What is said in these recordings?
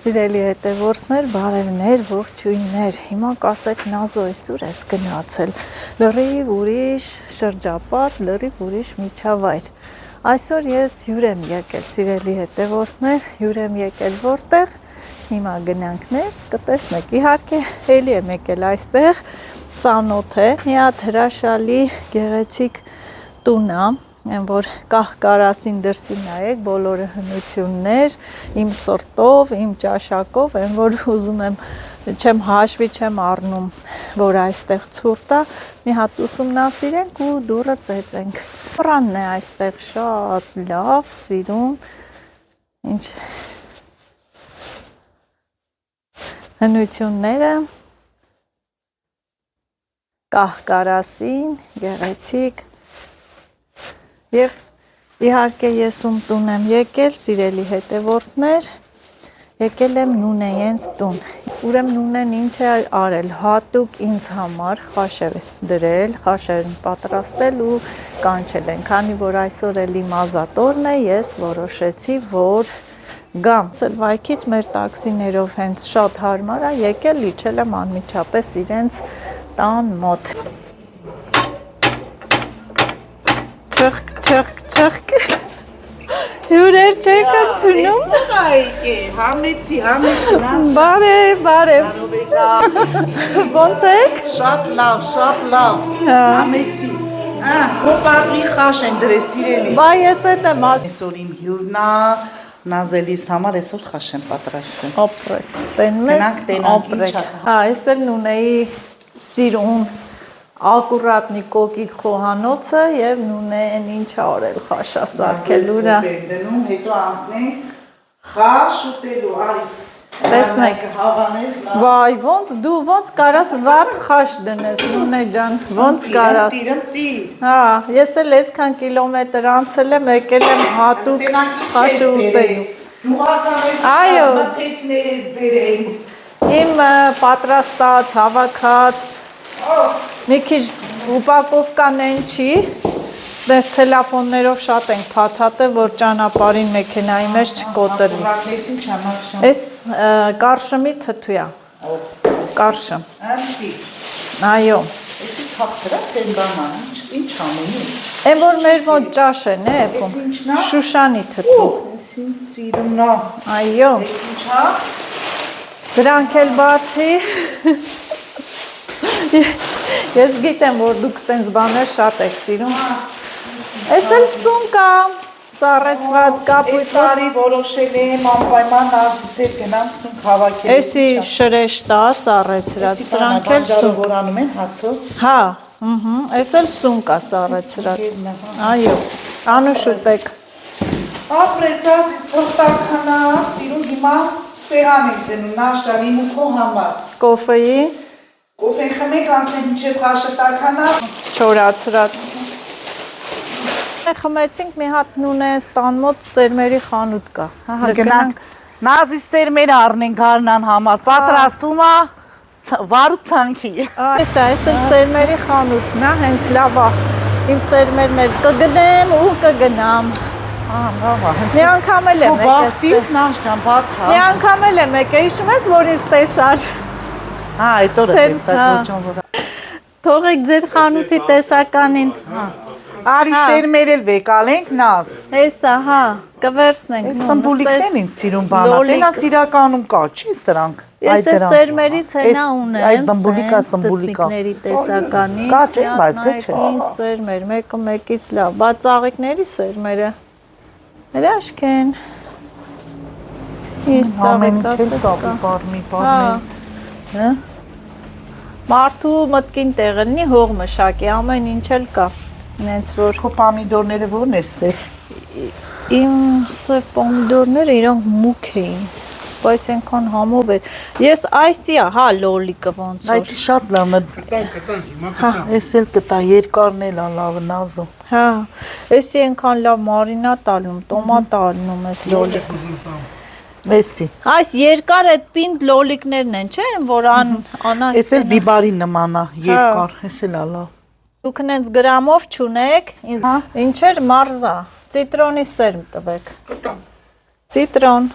Սիրելի հետևորդներ, բարևներ, ողջույններ։ Հիմա կասեք Նազո այսօր ես գնացել լրիվ ուրիշ շրջապատ, լրիվ ուրիշ միջավայր։ Այսօր ես հյուր եմ եկել, սիրելի հետևորդներ, հյուր եմ եկել որտեղ։ Հիմա գնանք ներս, կտեսնեք։ Իհարկե, էլի եմ եկել այստեղ, ծանոթ է, մի հատ հրաշալի գեղեցիկ տուն է, որ կահ-կարասին դրսի նայեք, բոլորը հնություններ, իմ սրտով, իմ ճաշակով, որ ուզում եմ, չեմ հաշվի չեմ առնում, որ այստեղ ցուրտ է, մի հատ ուսումնասիրենք ու դուռը ծեծենք։ Պրանն է այստեղ շատ լավ, սիրուն, ինչ հնությունները, կահ-կարասին, գեղեցիկ, և իհարկե ես ում տուն եմ եկել, սիրելի հետևորդներ, եկել եմ Նունեյենց տուն։ Ուրեմն Նունեն ինչ է արել, հատուկ ինձ համար խաշեր դրել, խաշեր պատրաստել ու կանչել են, քանի որ այսօր էլի մազատորն է, ես որոշեցի, որ գամ Սլվայքից մեր տաքսիներով հենց շատ հարմար է, եկել իջել եմ անմիջապես իրենց տան մոտ։ Չխկ, չխկ, չխկ, հյուրեր չեք ընդունում։ Համեցի, բարև, ոնց եք։ շատ լավ, համեցի, հոպարի խաշ են դրել սիրելի։ Բա ես էտ եմ ասում։ Այսօր իմ հյուրնա, Նազելիս համար այսօր խաշ են պատրաստում։ Ապրես, տենմես, ապրեք։ Հա, ես էլ Նունեի սիրուն ակուրատնի կոկիկ խոհանոցը և Նունեն ինչ արել խաշա սարքել ուրա։ Դնում, հետո անցնենք խաշ ուտելու, արի։ Տեսնեք, վայ, դու ոնց կարաս վատ խաշ դնես, Նունե ջան, ոնց կարաս։ Ընտիր։ Հա, ես էլ այսքան կիլոմետր անցել եմ, եկել եմ հատուկ խաշը ուտելու։ Այո, մթերքներ ես բերել։ իմ պատրաստած, հավաքած, մի քիչ ուպակովկանեն չի, դες ցելոֆոններով շատ ենք փաթաթել, որ ճանապարհին մեքենայի մեջ չկոտրվի։ Այս կարշմի թթու է։ Կարշմ։ Այո։ Էսի թափտրա թեն բանան, ինչ ամենի։ Այն որ մեր մոտ ճաշ են, Շուշանի թթու։ Էս ինչ սիրուն է։ Այո։ Էս ինչա։ Դրանք էլ բացի։ Ես գիտեմ, որ դուք տենց բաներ շատ եք սիրում։ Էս էլ սունկա, սառեցված կապույտ։ Էս տարի որոշել եմ անպայման Նազիս հետ գնամ սունկ հավաքել։ Էսի շրեշտա, սառեցրած, սրանք էլ սունկ։ Որ անում են հացով։ Հա, էս էլ սունկա սառեցրած։ Այո, անուշ ուտեք։ Ապրեց Նազիս փոխտականա, սիրուն հիմա սեղան ենք դնում, նաշտան իմ ու քո համար։ Կոֆեի։ Կոֆեն խմենք, անցնենք մինչև խաշը տաքանա։ Չորացրած։ Խմեցինք մի հատ Նունեյենց տան մոտ սերմերի խանութ կա։ Գնանք Նազիս սերմեր առնենք Գարնան համար, պատրաստում է վարու ցանքի։ Այս էլ սերմերի խանութն է, հենց լավ է։ Իմ սերմերն էլ կգնեմ ու կգնամ։ Մի անգամ էլ եմ եկել։ Մի անգամ էլ եմ եկել, հիշում ես, որ ինձ տեսար։ Հա, այդ օրը տեսակ ոչոն որ։ Թողեք ձեր խանութի տեսականին։ Արի սերմեր էլ վեկալենք Նազ։ Հեսա, հա, կվերցնենք։ Այս սմբուլիկներն ինձ սիրուն բան է, տենաս իրականում կա, չի սրանք։ Ես այս սերմերից հենա ունեմ, այդ բմբուլիկա, սմբուլիկա։ տտմիկների տեսականի, Կա չէ, բայց նայեք ինչ սերմեր, մեկը մեկից լավ, բա ծաղիկների սերմերը, հրաշք են, ես ծաղիկ ասես կա, մարդու մտքին տեղնի հող մշակի, ամեն ինչ էլ կա, նենց որ։ Քո պամիդորները որն էր սև։ Իմ սև պամիդորները իրանք մուք էին, բայց ենքան համով էր, ես այսի է, հա, լոլիկը ոնց որ։ Այդ շատ լավն է։ Հա, ես էլ կտա, երկարն էլ լավ Նազո։ Հա, էսի ենքան լավ մարինատ ալնում, տոմատ ալնում ես լոլիկը։ Էսի։ Այս երկար այդ պինդ լոլիկներն են, չէ՞, որ անա։ Էս էլ բիբարի նման է, երկար, էս էլ լավ։ Դուք նենց գրամով չունեք, ինչ էր մարզա, ծիտրոնի սերմ տվեք։ Ծիտրոն։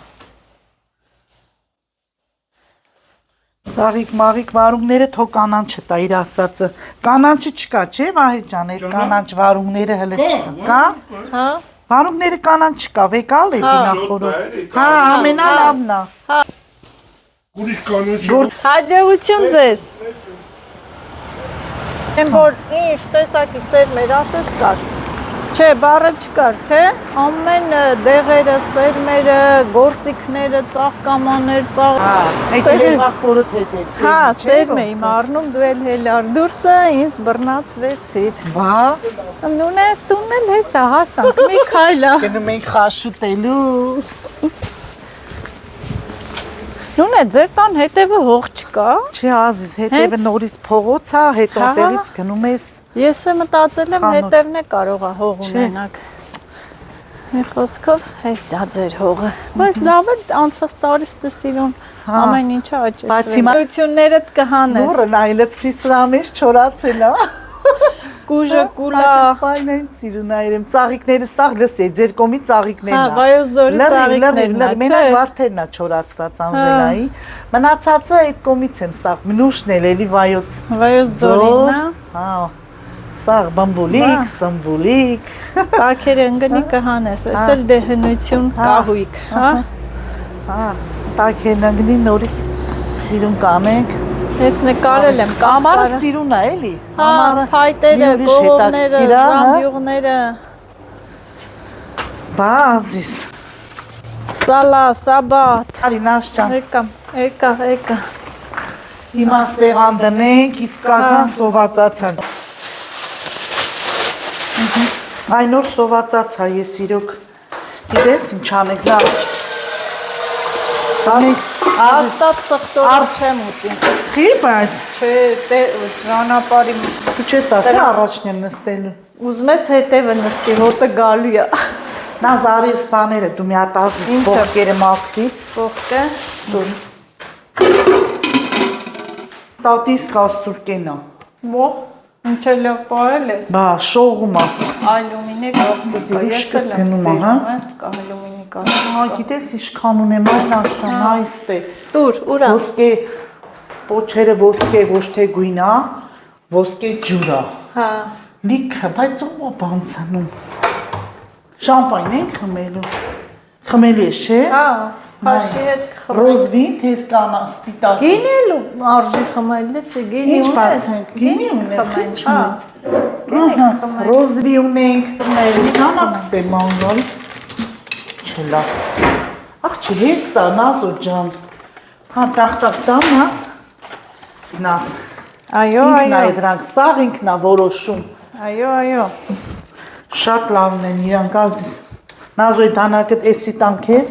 Ծաղիկ մաղիկ վարունգները թո կանանչ չտա իր ասածը։ Կանանչը չկա, չէ՞ Վահե ջան, այդ կանանչ վարունգները հələ չկա։ Կա։ Հա։ Վարունգները կանանչ չկա, վեկալ է նախորդ։ Հա, ամենալավն է։ Ուրիշ կանոչ Հաջողություն ձեզ։ Եմ որ ինչ տեսակի սերմեր ասես կար։ Չէ, բառը չկար, չէ։ Ամեն դեղերը, սերմերը, գործիքները, ծաղկամաներ, Այդ երևախորդ հետ է։ Հա, սերմ եմ առնում, դու էլ հելար դուրսը ինձ բռնացրեցիր։ Բա, Նունես տունն էլ հեսա, հասանք, մի քայլա։ գնում ենք խաշուտելու։ Նունե, ձեր տան հետևը հող չկա։ Չէ, Ազիզ, հետևը նորից փողոց է, հետո տեղից գնում ես։ Ես է մտածել եմ Խանութ։ հետևն է կարող է հող ունենաք։ Մի խոսքով հեսա ձեր հողը։ Բայց լավ է անցած տարիս դսիրուն ամեն ինչը Բայց հիմա- աճեցրել։ Ություններդ կհանես։ Նուրը նայլեցրի սրա մեջ չորացել է։ Կուժը, կուլա։ Սպայն են սիրուն այրեմ, ծաղիկները սաղ լսի, ձեր կոմի Հա, ծաղիկներն է։ վայոց ձորի ծաղիկներն է, Մենակ չէ։ վարդերն է չորացրած Անժելայի։ Մնացածը այդ կոմից եմ սաղ, մնուշն էլ էլի վայոց։ Վայոց ձորին, հա։ Հա։ Սաղ բամբուլիկ, սմբուլիկ։ Տակերը ընկնի կհանես, ես էլ դե հնություն կահույք, հա։ Հա, տակերն անգնի նորից սիրուն կանենք։ Ես նկարել եմ Ամառը կամարը։ սիրուն է էլի։ Հա, փայտերը, մի ուրիշ կողովները, հետաքրքիր է, հա։ զամբյուղները, Բազիս։ սալա, սաբաթ։ Արին աշճան։ Եկա։ Հիմա սեղան դնենք, իսկական սովածացան։ Այն օր սովածացա ես իրոք։ Գիտես ինչ անեք, դա։ Հաստատ սխտորը չեմ ուտի։ Խի, բայց Չէ, ճանապարհի դու չես ասել առաջն եմ նստելու։ ուզում ես հետևը նստի, հոտը գալու է։ Նա զարի սպաները, դու մի հատ ազիս Ինչը։ փոխկերը մաքրի։ Փոխկը։ Դու։ Տատիս կասուրկենա։ Ո՞։ Ինչ է լավ պահել ես։ Բա, շողում է։ Ալյումինե կասկուտա, ես էլ եմ գնում, հա։ սիրում, ալյումինի կասկուտա։ Հա, գիտես ինչքան ունեմ այն աշտան, այստե։ Տուր, ուրա։ Ոսկե պոչերը ոսկե ոչ թե գույն է, ոսկե ջուր է։ Հա։ Լիքը, բայց ո՞մ է բանցանում։ Շամպայն ենք խմելու։ Խմելու ես, չէ։ Հա, փաշի հետ խմել։ Ռոզվին թես կանա սպիտակ։ Գինելու արժի խմելից է, գինի Ինչ ունես։ բացենք, գինի ունենք, խմենք, ինչ հա։ Գինի Ահա, խմենք։ ռոզվի ունենք։ Խմել, Նամակս է մանգալ։ Չլա։ Ախ, չհեսա, Նազո ջան։ Հա, տախտակ տամաս։ Նաս։ Այո, Ինքն է այո։ դրանք, սաղ ինքն է որոշում։ Այո։ Շատ լավն են իրանք Ազիզ։ Նազոյ դանակը էսի տանք ես,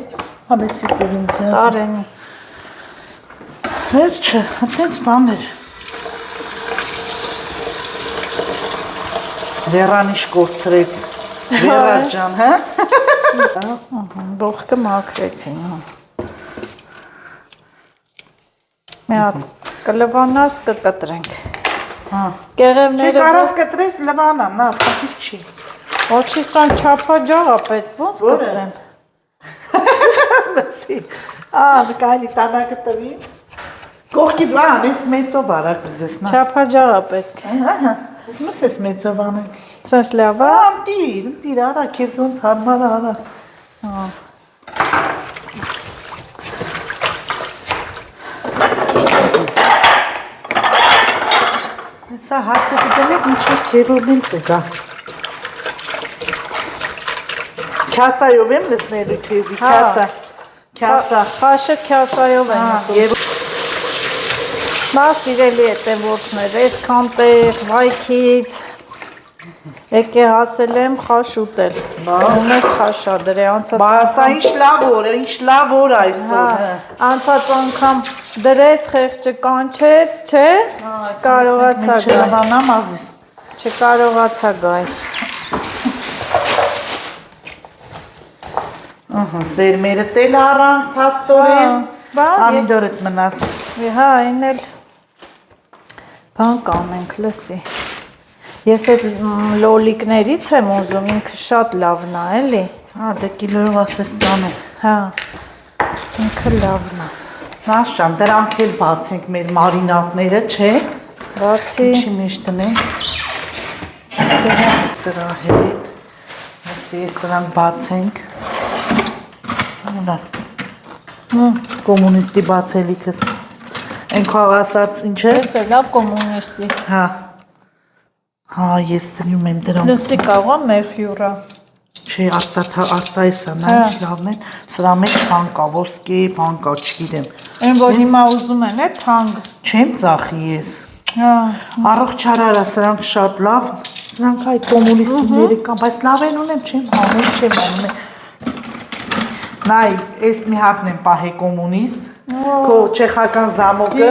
համեցի պուրինցի Ազիզ։ Տարենի։ Վերջը, հատենց բաներ։ Վերանիշ կործրեց, Վերա ջան, հա։ Բողկը մաքրեցին, հա։ Մի հատ կլվանաս կկտրենք։ Հա։ Կեղևները Կարաս կտրես լվանա, նա, խնդիր չի։ Ոչի սրան չափաջաղ է պետք, ոնց Որը։ կտրեմ։ Լսի, նկայլի տանակը տվի։ Կողքից վան, ես մեծով արակ բզեսնա։ Չափաջաղ է պետք։ Ուզում ես մեծով անենք։ Սենց լավ է։ Ընտիր, արա, քեզ ոնց հարմար արա։ Սա հացը կդնեք, ինչ-որ կևորն կգա։ Քյասայով եմ լսնելու քեզի, քյասա։ Խաշը քյասայով են ուտում։ Եվ Մա սիրելի հետևորդներ, այսքան տեղ, վայքից, եկե հասել եմ խաշ ուտել, ունես խաշադրե, Բա սա ինչ լավ օր այսօր։ անցած անգամ դրեց, խեղճը կանչեց, չէ, չկարողացա գայ, Չլավանամ Ազիզ։ չկարողացա գայ, Սերմերը տել առանք, պաստորեն, Բա, ամիդորդ մնաց։ հա, այն էլ բան կանենք, լսի, ես այդ լոլիկներից եմ ուզում, ինքը շատ լավն է, էլի, Դե կիլոյով ասես տանը։ հա, ինքը լավն է, Նաշան, դրանք էլ բացենք մեր մարինատները, չէ։ Բացի։ Ինչի մեջ տնենք։ Սրա հետ։ Ես սրանք բացենք։ Ուրա։ Կոմունիստի բացելիքս։ Են խաղ ասած ինչ է։ Ես է լավ կոմունիստի։ Հա։ Հա, ես սրում եմ դրանք։ Լսի կաղա մեխյուրա։ Չէ, արծայսա, նայış լավն են, սրա մեջ բան կա, ոսկե բան կա, չգիտեմ։ Այն որ հիմա ուզում են է թանկ։ Չեմ ծախի ես։ Հա։ Առողջարարա, սրանք շատ լավ, սրանք այդ կոմունիստները կան, բայց լավ են ունեմ, չեմ հանում։ Նայ, ես մի հատն եմ պահե կոմունիստ, քո չեխական զամոկը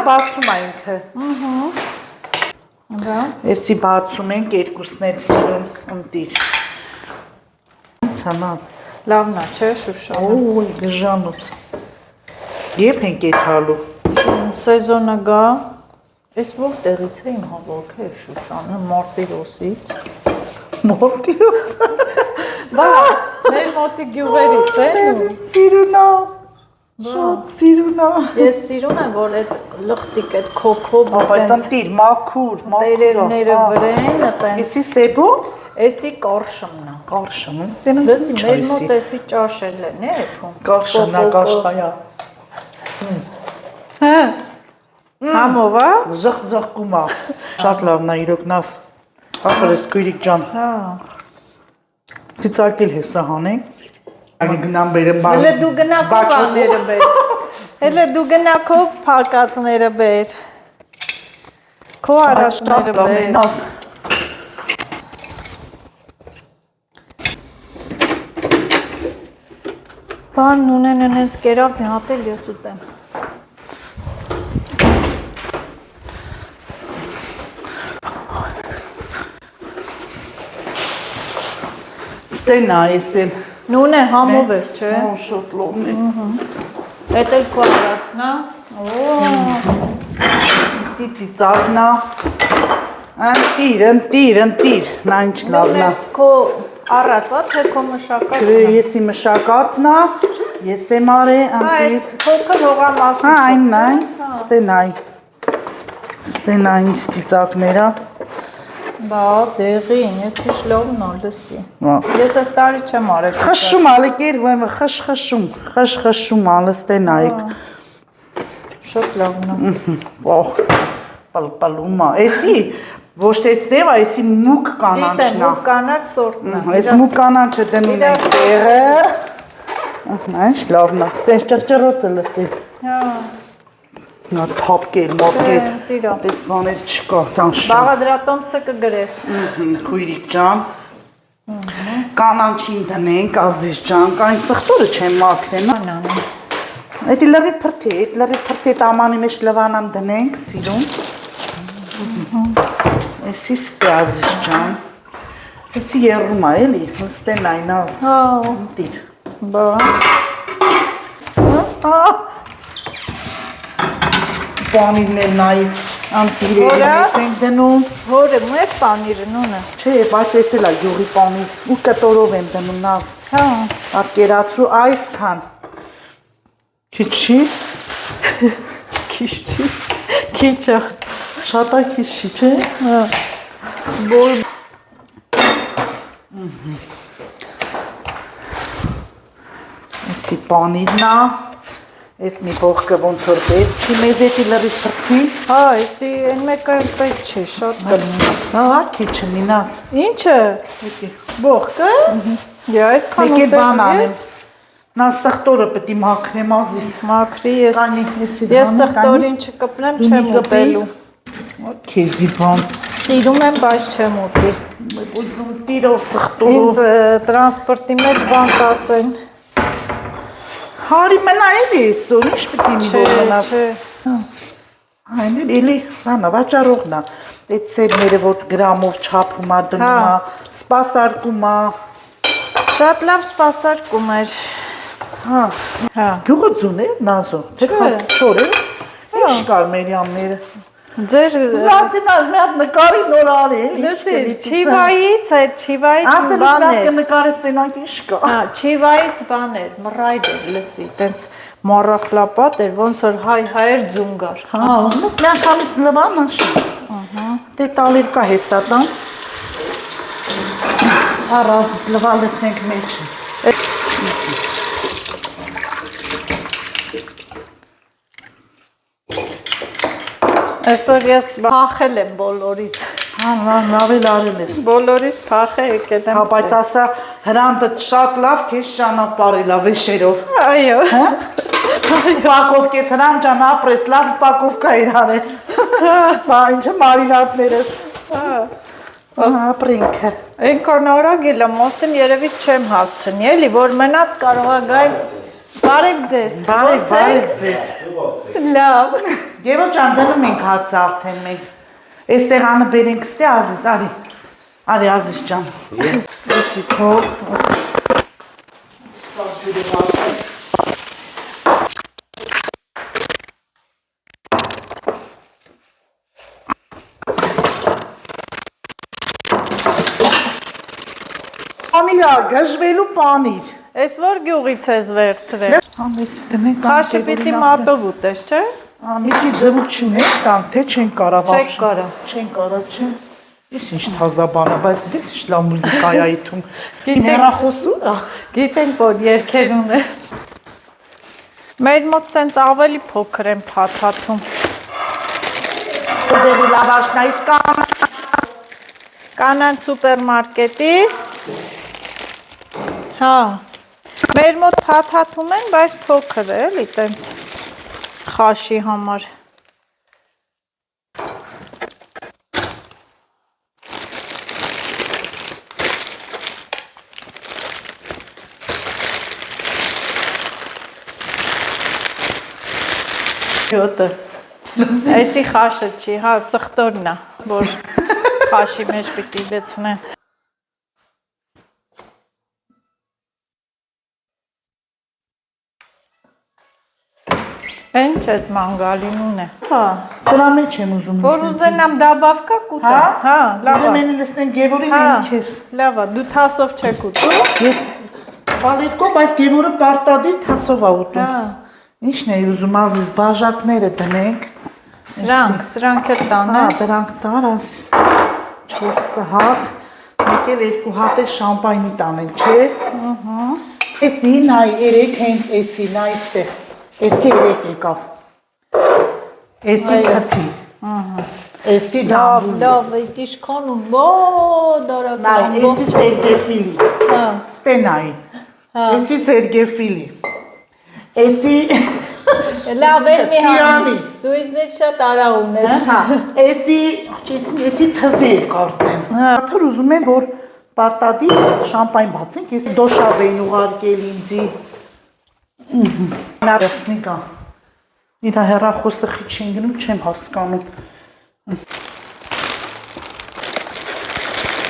բացում է ինքը։ Եսի բացում ենք, երկուսներ սիրուն ընտիր։ Լավնա, չէ, Շուշանը։ Ոյ, գժանոց։ Եվ ենք էդ հալու։ Սեզոնը գա։ Ես որտեղից է իմ հավաքը Շուշանը, Մարտիրոսից։ Մարտիրոս։ Բա, մեր մոտի գյուղերից է։ Սիրունա։ Շատ սիրունա։ Ես սիրում եմ, որ այդ լղտիկ, այդ քոքով, Բայց ընտիր, մաքուր, տերևները վրեն, այտենց։ Եսի սեբո։ Էսի կարշմն է։ Կարշում։ Լսի, մեր մոտ էսի ճաշել են, է էփում։ Կարշնա, կաշտայա։ Հա։ Համով է։ Զղ-զղկում է։ Շատ լավն է իրոք նաս։ Ախրես քույրիկ ջան։ Հա։ Ծիծարկել հեսա հանենք։ Անի գնամ բերեմ բան։ Հələ դու գնա քո բաները բեր։ Հələ դու գնա քո փակածները բեր։ Քո արածները բեր։ Բան ունեն այնց կերավ մի հատ էլ ես ուտեմ։ Ստենա, էսել։ Նուն է համով էր, չէ։ Շատ լավն է։ Էդ էլ քո արածն է։ Իսի ծիծակն է։ Ընտիր, նա ինչ լավն է։ Քո առածա, թե քո մշակածն է։ Եսի մշակածն է, ես եմ արե, ընտիր։ Այս փոքր հողամասից Հա, այն, ստենա ինչ ծիծակները։ Բա, դեղին, ես ինչ լավն է, լսի։ Հա։ Ես այս տարի չեմ արել։ Խշում ալեկեր, վայմը խշխշում ալստեն այք։ Շատ լավն է։ Ոհ, պալպալում է։ Էսի, ոչ թե սև, այսի մուկ կանանչն է։ Դիտեմ, մուկ կանաչ սորտն է։ Այս մուկ կանանչը դնում ենք սեղը։ Այս լավն է, տենց ճրճրոցը լսի։ Հա։ Նա թապկել, մապկել, տիրա։ տես բաներ չկա, տանշա։ Բաղադրատոմսը կգրես։ Քույրիկ ջան, կանանչին դնենք, ազիզ ջան, կային սխտորը չեմ մաքրեն։ Անան։ Էդի լրիվ փրթի տամանի մեջ լվանամ դնենք, սիրում։ Էսի ստե ազիզ ջան։ Էսի երում է, էլի, ստեն այնաս։ Հա։ Դիր։ Բա։ Պանիրներ նայի, անտիրերի մեջ ենք դնում։ Որը մեզ պանիրը նունը։ Չէ, բայց ես էլ է յուղի պանիր, ու կտորով եմ դնում նաս։ Հա։ Արկերացրու այսքան։ Քիչ չի։ Քիչ չի։ Քիչը։ Շատ է քիչ չի, չէ։ Հա։ Որ Էսի պանիրն է։ Էս մի բողկը ոնց որ պետք չի մեզ էդի լրիվ փրկի։ հա, էսի այն մեկը պետք չի, շատ կլինի։ Հա, քիչ մինաս։ Ինչը։ Բողկը։ Յա, այդքան Մեկ էլ բան ուտել անեմ։ ես։ Նա սխտորը պետք է մաքրեմ ազիս։ Մաքրի ես։ Կանի, էսի Ես դրանում, սխտորին չկպնեմ, չեմ ուտելու։ Քեզի բան։ Սիրում եմ, բայց չեմ ուտի։ Ուզում տիրով սխտորով։ Ինձ տրանսպորտի մեջ բան կասեն։ Հարի մնա էլի այսօր, ինչ պետք է Չէ, մնա։ չէ։ Այն էլի, հանա վաճառողն է։ Այդ սերները որ գրամով չափում է դնում է, սպասարկում է։ Շատ լավ սպասարկում էր։ Հա, Հա։ գյուղը ձուն է, նազո։ Թե չոր է։ Ինչ կար մեր ամները։ Ձեր Լասինալ մի հատ նկարի նոր արի էլի։ լսի, Չիվայից, այդ Չիվայից Ասել բան ես էր։ կնկարես տենանք ինչ կա։ Հա, Չիվայից բան էր, մռայլ էր, լսի, տենց մառախլապատ էր, ոնց որ հայր ձունգար։ Հա, ոնց մի անգամից լվան նշի։ Դե տալիր կա հեսա տան։ Առազ լվալս ենք մեջ։ Այսօր ես փախել եմ բոլորից։ Հա, լավ արել ես։ Բոլորից փախե եկել եմ։ Հա, բայց ասա հրանտը շատ լավ քեզ ճանապարհել է վեշերով։ Այո։ Հա։ Պակով կես հրամ ջան ապրես, լավ պակովկա էր արել։ Բա ինչը մարինատներս։ Ապրինքը։ Այնքան արագ եմ, ասեմ երևի չեմ հասցնի, էլի, որ մնաց կարող է գալ։ Բարև ձեզ։ Բարև ձեզ։ Լավ։ Եվո ջան դնում ենք հացը արդեն մենք։ Այս սեղանը բերենք ստե Ազիզ, արի Ազիզ ջան։ Էսի թող։ Պանիրա, գժվելու պանիր։ Այս որ գյուղից ես վերցրել։ Համես դմենք Քաշը պիտի մատով ուտես, չէ։ Ամիքի զրուց չունենք տանք, թե չեն կարող։ Չեք կարող։ Չեն կարող, չէ։ Ես ինչ թազա բան է, բայց դες ինչ լավ մուզիկա է այդում։ Գիտենք- Հեռախոսում է։ Գիտենք, որ երկեր ունես։ Մեր մոտ սենց ավելի փոքր եմ փաթաթում։ Դեպի լավաշնայից կան։ Կանան սուպերմարկետի։ Հա։ Մեր մոտ փաթաթում են, բայց փոքր է, էլի, տենց խաշի համար։ Յոտը։ Այսի խաշը չի, հա, սխտորն է, որ խաշի մեջ պիտի լցնեն։ Ինչ ես մանգալինուն է։ Հա, Սրա մեջ եմ ուզում որ ուզենամ դաբավկա կուտեմ։ Հա, լավ է։ Ուրեմն լսնենք Գևորին Հա, եմ քեզ։ լավ է, դու թասով չեք ուտում։ Ես բալերկո, բայց Գևորը պարտադիր թասով է ուտում։ Հա, Ինչն է ուզում Ազիզ, բաժակները դնենք։ սրանք էլ Հա, տանեմ։ դրանք տար Ազիզ։ 4 հատ, մեկ էլ 2 հատ է շամպայնի տանենք, չէ։ Ահա։ Էսի նայ, 3 հենց էսի նայ ստեղ։ Էսի 3 եկավ։ Էսի քթի։ Ահա։ Էսի Լավ, դամ։ լավ, այդ իշքանում դարական։ Նայ, էսի Սերգեֆիլի։ Հա, Ստենայ։ Էսի Սերգեֆիլի։ Էսի լավ, էլ մի Ծիրանի։ համ։ Դու իզնից շատ արագ ունես։ Հա, էսի թզի է կարծեմ։ Աթր ուզում եմ, որ պարտադի շամպայն բացենք, ես դոշավ էին ուղարկել ինձի։ Նարսնի կա։ Իրա հեռախոսը խիչ չեն գնում, չեմ հասկանում։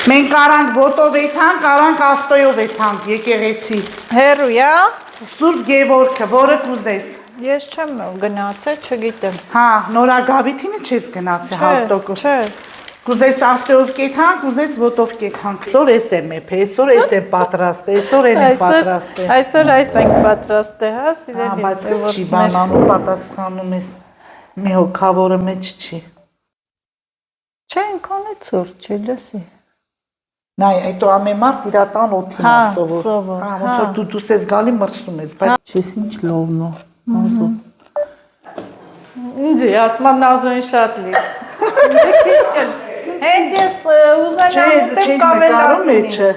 Մենք կարանք բոտով եթանք, կարանք ավտոյով եթանք, եկեղեցի։ Հերու, յա։ Սուրբ Գևորգը, որը կուզես։ Ես չեմ գնացել, չգիտեմ։ Հա, նորագավիթինը չես գնացել 100%։ Չէ։ Կուզես ավտոյով կեթանք, կուզես ոտով կեթանք։ Այսօր ես եմ եփ, այսօր ես եմ պատրաստ, այսօր եմ պատրաստ։ Այսօր այս ենք պատրաստել, հա, Հա, սիրելի։ բայց չի բանանում պատասխանում ես։ Մի հոգավորը մեջ չի։ Չէ, ինքան է ցուրտ չի, լսի։ Նայ, այդո ամեմարտ իր տան օթին Հա, սովոր։ սովոր, Հա, ոնց որ դու ես գալի մրսում ես, բայց չես ինչ լովն է։ Ազո։ Ինձ ասма նազոն շատ լից։ Դե քիչ կել։ Հենց ես ուզենամ ուտեմ կավելացնի։ մեջը։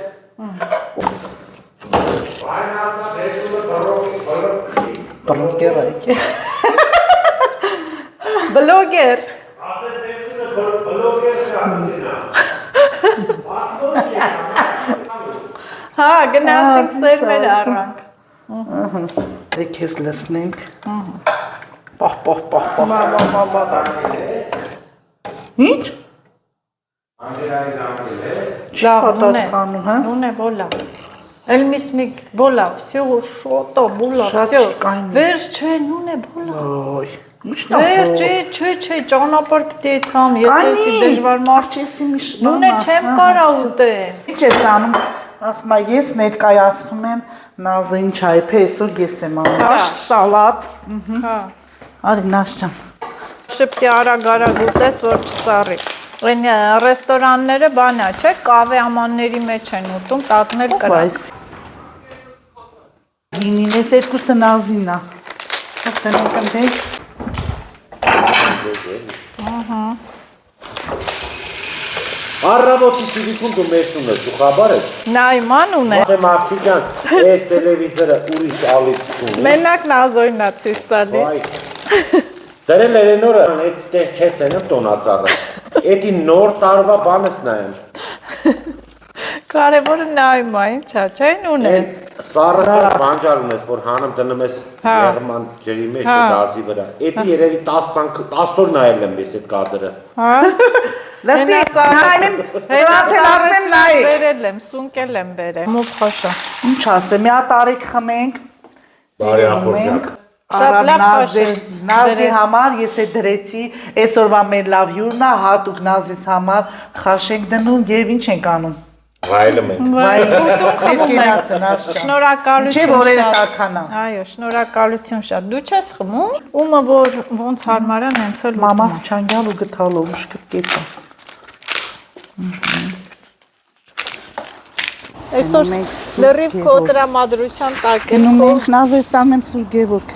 Բլոգեր այք։ Բլոգեր։ Հա, գնացինք սերմեր առանք։ Դեք ես լսնենք։ Պահ։ Ինչ։ Լավ, Պատասխանում, հա։ նունե բոլա։ Էլ միսմիկ բոլա, всё, շոտո, բոլա, Շատ всё։ չկային։ Վերջ չէ, նունե բոլա։ Ոյ։ Ինչն է։ Վերջ չէ, ճանապարհ պիտի եկամ, ես էլի դժվար մարդ չեսի մի Նունե չեմ կարա ուտեմ։ Ինչ ես անում, ասում եմ, ես ներկայացնում եմ, Նազը ինչ այ փեսոր ես եմ անում։ Աշ սալատ։ Հա։ Արի նաշճան։ Շփտի արագ-արագ ուտես, որ չսառի։ Այն ռեստորանները բանա, չէ, կավե ամանների մեջ են ուտում, տակնել կրակ։ Գինին ես երկուսը նազինա։ Հաստանենք ընտենք։ Առավոտի սիրիկուն դու մեջնում ես, դու խաբար ես։ Նայման ունե։ Մաշեմ աղջիկյան, ես տելևիզորը ուրիշ ալիք ունի։ Մենակ նազոյնա ցույց տալի։ Դրել երենորը, այդ տեղ չես լենում տոնածառը։ Էդի նոր տարվա բանս նայեմ։ Կարևորը նայմա, ինչա, չեն ունեն։ Սառը բանջար ունես, որ հանում դնում ես եղման ջրի մեջ գազի վրա։ Էդի երևի 10 օր նայել եմ ես այդ կադրը։ Հա։ Լսի, նայեմ, սրասել նայի։ Բերել եմ, սունկել եմ բերել։ Մոտ խոշա։ Ինչ ասեմ, մի հատ արիք խմենք։ Բարի ախորժակ։ Շատ լավ Նազի համար ես է դրեցի, այսօրվա մեր լավ հյուրն է, հատուկ Նազիս համար խաշենք դնում եւ ինչ ենք անում։ Վայելում ենք։ Շնորհակալություն։ Չէ՞ որ էր տականա։ Այո, շնորհակալություն շատ։ Դու չես խմում։ Ումը որ ոնց հարմար է, հենց էլ Մամաս չանգալ ու գտալով ուշ կտկեցա։ Այսօր լրիվ քո տրամադրության տակ է։ Գնում ենք Նազոստանն եմ Սուրբ Գևորգ։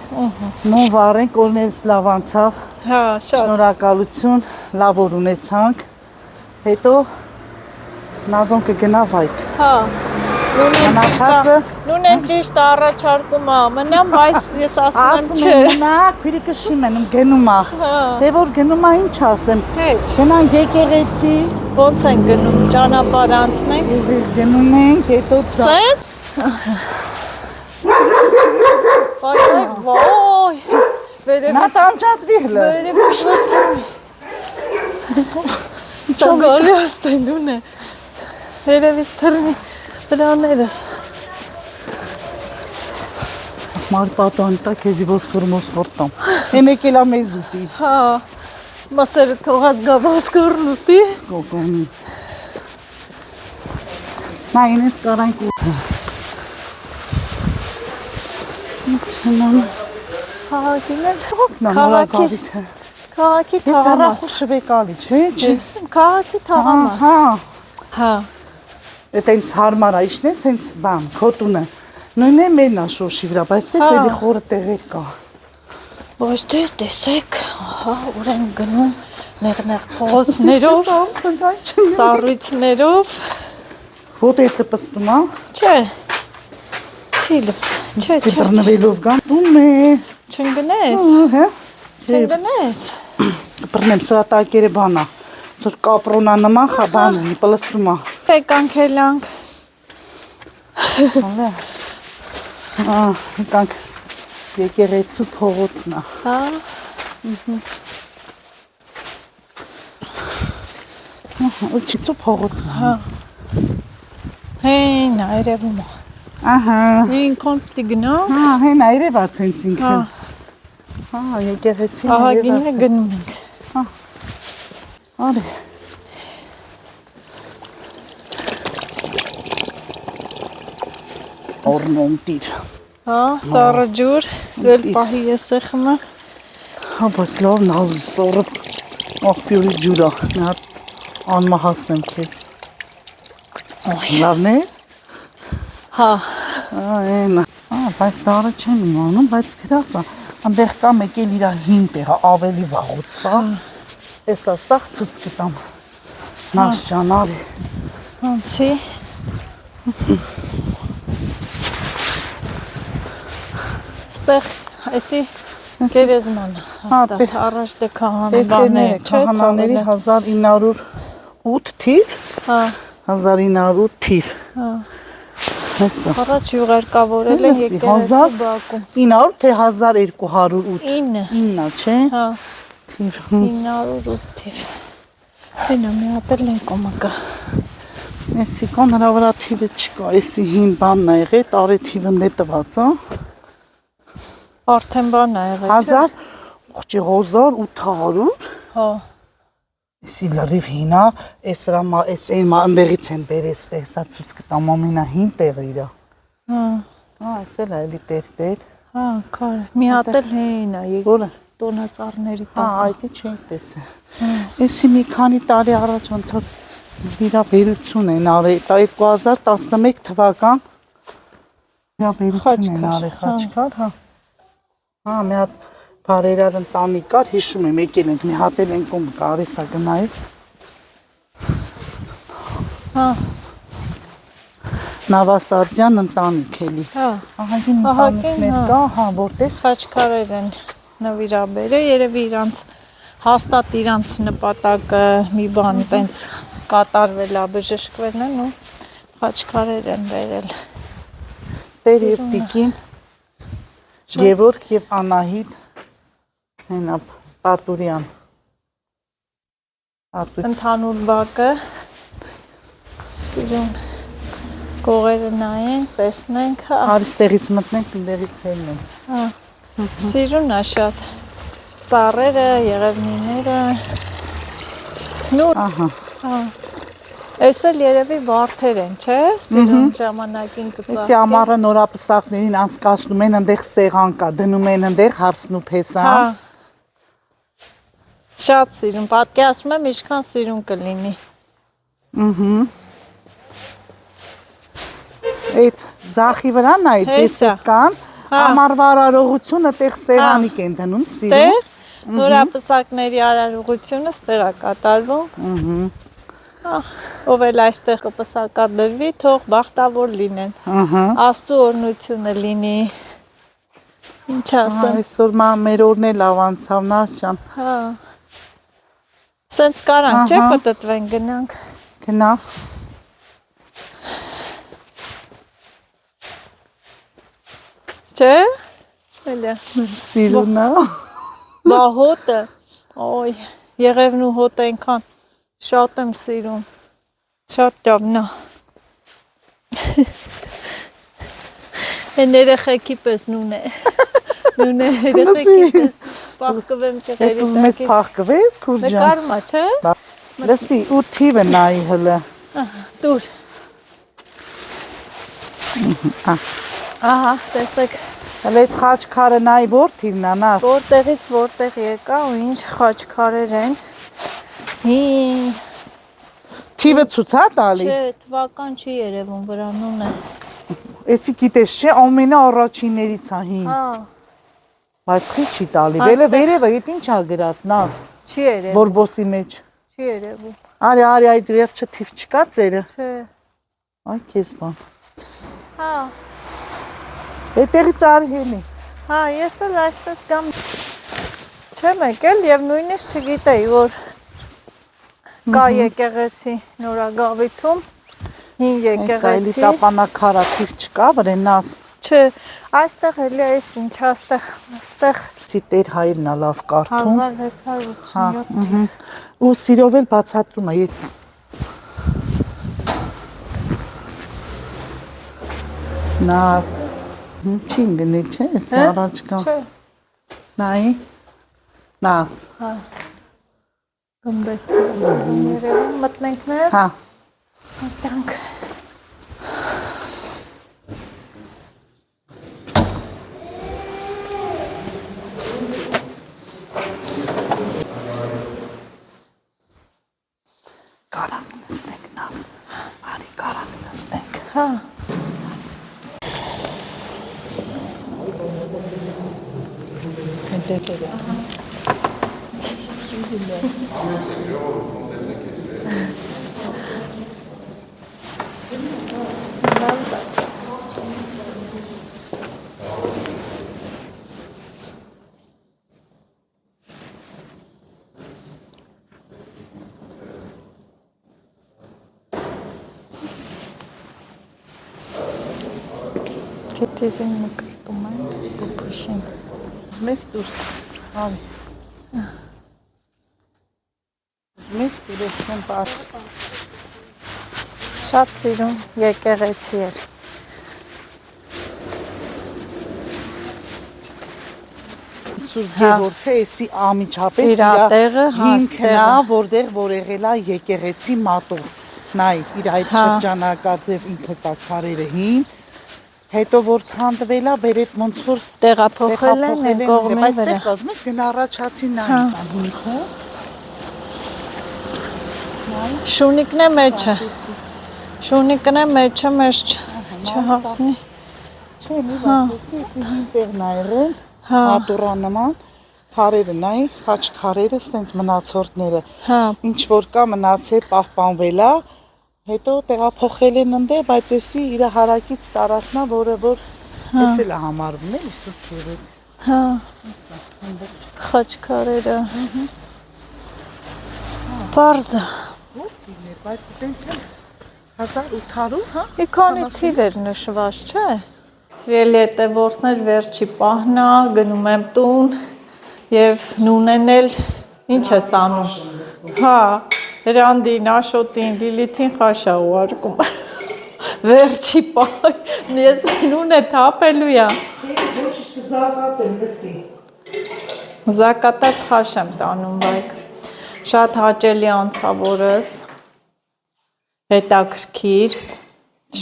Նո վարենք, օրներս լավ անցավ։ Հա, շատ։ Շնորհակալություն, լավ օր ունեցանք։ Հետո Նազոն կգնա վայք։ Հա։ Նույն ճիշտ առաջարկումը մնամ, բայց ես ասում եմ չէ։ Մնա, քիրիկը շիմենում գնում է։ Դե որ գնում է ինչ ասեմ։ Գնանք եկեղեցի։ Ոնց են գնում, ճանապարհ անցնենք։ Գնում ենք, հետո Սենց։ Վայ։ Նա տանջատվի հլը։ Սա գալիս տենուն է։ Երևից թռնի վրաներս։ Ասմար պատոն տա քեզի ոսկորմոս խորտամ։ Էնեք էլա մեզ ուտի։ Հա։ Մասերը թողած գա ոսկորն ուտի։ Կոկոնի։ Նա ինձ կարանք ուտը։ Ինչնան։ Քաղաքին էլ Նամարակավիթը։ Քաղաքի Ես թաղամաս։ առախ շվեկալի, չէ՞։ Քաղաքի թաղամաս։ Հա։ Հա։ Էդ այնց հարմար է, իշն ես հենց բան, քոտունը։ Նույնն է մենա շոշի վրա, բայց տես էլի խորը տեղեր կա։ Ոչ դե տեսեք, ահա ուր են գնում նեղ-նեղ փողոցներով, սառույցներով։ Ո՞տ է տպստում, հա։ Չէ։ Չի, չէ։ Բռնվելով գամ, դում է։ Չընկնես։ Հա։ Չընկնես։ Բռնեմ սրա տակերը բանա։ Որ կապրոնա նման խաբան ունի, պլստում է։ Եկանք էլանք։ Եկանք եկեղեցու փողոցն է։ Հա։ Ուչիցու փողոցն է։ Հա։ Հեն այրևում է։ Ահա։ Ինքոն պիտի գնանք։ Հա, հեն այրևաց հենց ինքը։ Հա։ Հա, եկեղեցին Ահա գինը գնում ենք։ Հա։ Արի։ Օրնոմ տիր։ Հա, սառը ջուր, դել պահի ես է խմը։ Հա, բայց լավ նազի սառը աղբյուրի ջուրա, մի հատ անմա հասնեմ քեզ։ Լավն է։ Հա։ Այնա։ Բայց դարը չեն իմանում, բայց գրած է։ Այնտեղ կա մեկ էլ իր հին տեղը, ավելի վաղուց, հա։ Էսա սաղ ցույց կտամ։ Նաշ ջան, արի։ Ոնցի։ Ստեղ այսի գերեզմանը հաստատ առաջ դե քահանաները, քահանաների 1908 թիվ։ Հա, 1908 թիվ։ հա։ Հեսա։ Առաջ յուղարկավորել են եկեղեցու բակում։ 900 թե 1208։ 9։ 9, չէ։ Հա, Թիվ։ 908 թիվ։ Այնա մի հատ էլ են կոմակա։ Էսի կան հրա վրա թիվը չկա, էսի հին բանն է եղել, տարի թիվը նետված, հա։ Արդեն բան է եղել, չէ։ 1800։ Հա։ Էսի լրիվ հինա, էս ռամա, էս այն մա ընդեղից են բերես, տեսա ցույց կտամ ամենա հին տեղը իրա։ Հա։ Այս էլ էլի տեր։ Հա, քար։ Մի հատ էլ հին է, Որը? տոնածառների Հա, տակ։ այդի չենք տեսել։ Էսի մի քանի տարի առաջ ոնց որ վիրաբերություն են արել, 2011 թվական վիրաբերություն են արել Խաչքար, հա։ Հա, մի հատ բարերար ընտանիք կար, հիշում եմ, եկել ենք, մի հատ էլ ենք ում կարեսա գնայից։ Հա, Նավասարդյան ընտանիք էլի։ հա, Ահագին ահագին, ընտանիքներ հա։ կա, հա, որտեղ խաչքարեր են նվիրաբերել, երևի իրանց հաստատ իրանց նպատակը մի բան տենց կատարվել է, բժշկվել են ու խաչքարեր են վերել։ Տեր եւ տիկին Գևորգ եւ Անահիտ հենա Պատուրյան։ Ընդհանուր բակը սիրուն կողերը նայենք, տեսնենք, Արիստեղից մտնենք, ընդեղից ելնենք։ հա, սիրուն է շատ, ծառերը, եղևնիները, Ահա։ հա, այս էլ երևի վարդեր են, չէ, սիրուն ժամանակին Էսի կծաղկեն, ամառը նորապսակներին անցկացնում են, ընդեղ սեղան կա, դնում են ընդեղ հարսն ու փեսան։ հա, շատ սիրուն, պատկերացնում եմ ինչքան սիրուն կլինի, Այդ ձախի վրա նայ Հեսա։ տեսեք կան, Հա։ ամառվա արարողությունը տեղ սեղանիկ են դնում, սիրուն։ տեղ, նորապսակների արարողությունը ստեղ է կատարվում, ով էլ այստեղ կպսակադրվի, թող բախտավոր լինեն, Աստծո օրհնությունը լինի, ինչ ասեմ, Այսօր մեր օրն էլ ավանցավ նաշան։ հա, սենց կարանք, չէ, պտտվեն գնանք, Գնա։ չէ, էլը, Սիրունը։ բա հոտը, ոյ, եղևն ու հոտը ենքան, շատ եմ սիրում, շատ դավնա, են երեխեքի պես նուն է, նուն է երեխեքի պես, պաղկվեմ Այդ ճղերի ուզում ես փախկվես, քուրջան։ նկարմա, չէ, Լսի, ու թիվը նայի հլը։ տուր, ահա, տեսեք, Հələ այդ խաչքարը նայի որ թիվն անաս։ որտեղից որտեղ եկա ու ինչ խաչքարեր են, հին, Թիվը ցուցա տալի։ չէ, թվական չի երևում վրանուն է, Էսի գիտես չէ, ամենա առաջիններից է հին։ հա, Բայց խի չի տալի։ Վերևը այդ ինչ ա գրած նավ։ չի երևում, Բորբոսի մեջ։ չի երևում, Արի այդ վերջը թիվ չկա ծերը։ չէ, Այ քեզ բան։ հա, Այդտեղից արի հենի։ հա, ես էլ այսպես գամ չեմ եկել և նույնիսկ չգիտեի, որ կա եկեղեցի Նորագավիթում, հին Այս այլի եկեղեցի, տապանակարա թիվ չկա վրենաս։ չէ, այստեղ էլի այս ինչ աստեղ, Ցի տեր հայրն ա լավ կարդում։ 1687 Ու սիրով էլ բացատրում է ետ։ Նաս։ Չին գնի, չէ, ես առաջ կա։ Չէ, Նայի։ Նաս։ գմբեթ երևում, մտնենք ներ, Հա։ մտանք, Կարանք նստենք նաս։ Արի կարանք նստենք։ հա, Թիթիզին մկրտում են, պուպուշին, Մեզ դուր։ Արի։ Մեզ դուր ես եմ պար։ շատ սիրում եկեղեցի էր, Սուրբ Գևորգը էսի ամիջապես Իր տեղը, հա, հիմքն է, ստեղը։ որտեղ որ եղել է եկեղեցի մատով։ Նայ, իր այդ Հա։ շրջանակաձև ինքը կա քարերը հին, Հետո որ քանդվել է, բերետ ոնց որ Տեղափոխել են այն կողմի բայց վրա։ դեռ կազմես գնա առաջացին նայ հիմքը։ Շունիկն է մեջը։ Շունիկն է մեջը մեզ չհասնի։ Չէ, մի վասեցի, հին տեղն ա եղել, Հա։ հատուրա նման, քարերը նայ, խաչքարերը, ստենց մնացորդները։ Հա։ Ինչ որ կա մնացել, պահպանվել է, հետո տեղափոխել են ընդ, բայց էսի իր հարակից տարածնա, որը որ էս էլ է համարվում, էլի Սուրբ Գևորգ։ Հա։ Խաչքարերը։ Պարզը։ Ո՞ր բայց տենց էլ 1800, հա։ Մի քանի թիվ էր նշված, չէ։ Սիրելի հետևորդներ, վերջի պահն է, գնում եմ տուն եւ նունեն էլ ինչ ես անում։ Հա, Հրանդին, Աշոտին, Լիլիթին խաշա ուղարկում։ Վերջի պահ, ես նուն է թափելու է։ Ոչ իսկ զարգատեմ, լսի։ Զակատած խաշ եմ տանում, բայք։ Շատ հաճելի անցավորս, հետաքրքիր,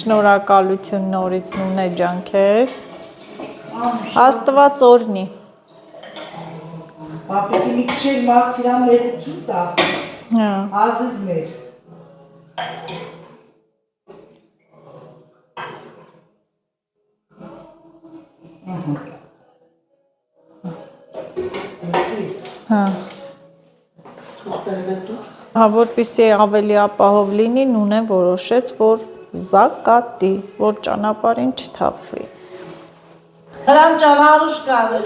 շնորհակալություն նորից նունե ջան քեզ։ Աստված օրհնի։ Պապիկի մի քիչ մարդ իրան ներություն տա, Հա։ ազիզներ։ Հա։ Հա, որպեսզի ավելի ապահով լինի, նունեն որոշեց, որ զակատի, որ ճանապարհին չթափվի։ Հրան ջան, հարուշ կանը։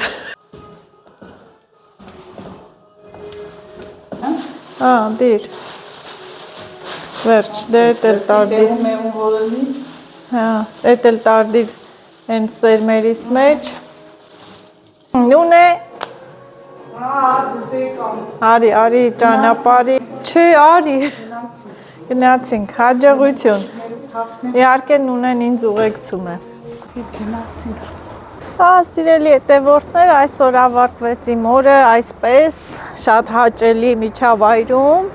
Հա, դիր։ Վերջ, դե էլ տարդիր։ Մեղում որոնի։ Հա, էլ տարդիր են սերմերիս մեջ։ Նուն է, արի ճանապարհի, չի արի, գնացինք, հաջողություն, իհարկե նունեն ինձ ուղեկցում է։ Սիրելի հետևորդներ, այսօր ավարտվեց իմ օրը այսպես, շատ հաճելի միջավայրում,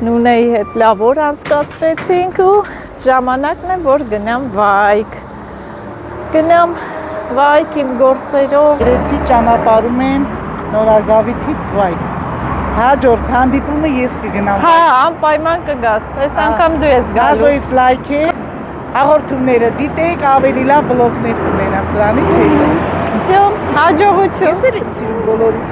նունեի հետ լավ օր անցկացրեցինք ու ժամանակն է, որ գնամ վայք, իմ գործերով։ Երեցի ճանապարհում եմ Նորագավիթից վայք։ Հաջորդ հանդիպումը ես կգնամ։ Հա, անպայման կգաս, այս անգամ դու ես գալու։ Գազոյից լայքի, հաղորդումները դիտեք, ավելի լավ բլոգներ կունենա սրանից հետո։ Հաջողություն։ Ես էլ եմ սիրում բոլորիդ։